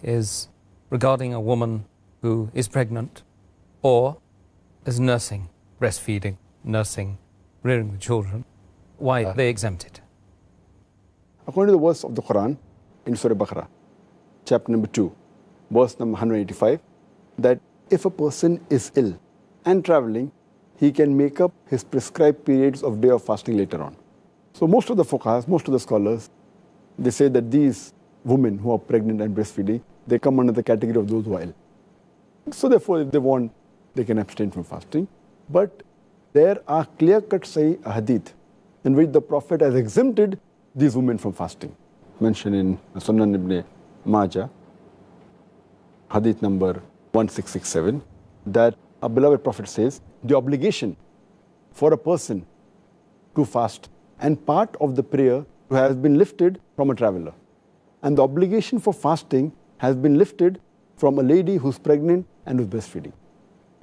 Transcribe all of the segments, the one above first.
is regarding a woman who is pregnant or is nursing, breastfeeding, nursing, rearing the children. Why are they exempted? According to the verse of the Quran in Surah Baqarah, chapter number 2, verse number 185, that if a person is ill and traveling, he can make up his prescribed periods of day of fasting later on. So most of the fuqahas, most of the scholars, they say that these women who are pregnant and breastfeeding, they come under the category of those who are ill. So therefore, if they want, they can abstain from fasting. But there are clear-cut Sahih hadith in which the Prophet has exempted these women from fasting. Mentioned in Sunan ibn Majah, hadith number 1667, that our beloved Prophet says, the obligation for a person to fast and part of the prayer has been lifted from a traveler. And the obligation for fasting has been lifted from a lady who's pregnant and who's breastfeeding.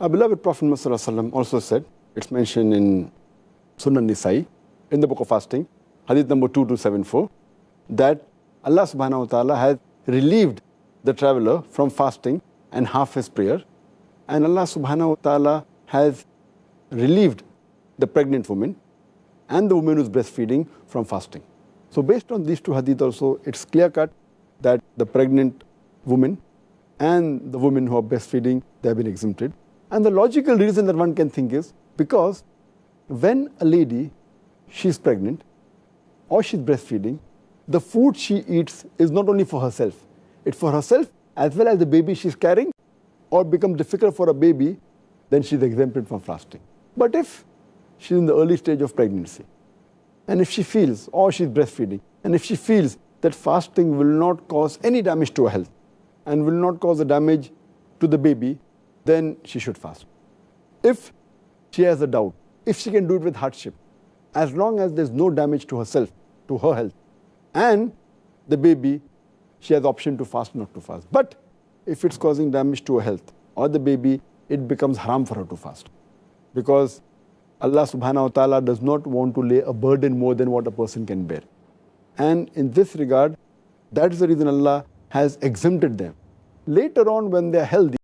Our beloved Prophet Muhammad also said, it's mentioned in Sunan Nisai, in the book of fasting, hadith number 2274, that Allah subhanahu wa ta'ala has relieved the traveler from fasting and half his prayer, and Allah subhanahu wa ta'ala has relieved the pregnant woman and the woman who's breastfeeding from fasting. So based on these two hadith also, it's clear-cut that the pregnant woman and the women who are breastfeeding, they have been exempted. And the logical reason that one can think is because when a lady, she's pregnant or she's breastfeeding, the food she eats is not only for herself, it's for herself as well as the baby she's carrying, or becomes difficult for a baby, then she's exempted from fasting. But if she's in the early stage of pregnancy, and if she feels, or she's breastfeeding, and if she feels that fasting will not cause any damage to her health and will not cause a damage to the baby, then she should fast. If she has a doubt, if she can do it with hardship, as long as there's no damage to herself, to her health, and the baby, she has the option to fast, not to fast. But if it's causing damage to her health or the baby, it becomes haram for her to fast. Because Allah subhanahu wa ta'ala does not want to lay a burden more than what a person can bear. And in this regard, that is the reason Allah has exempted them. Later on, when they are healthy,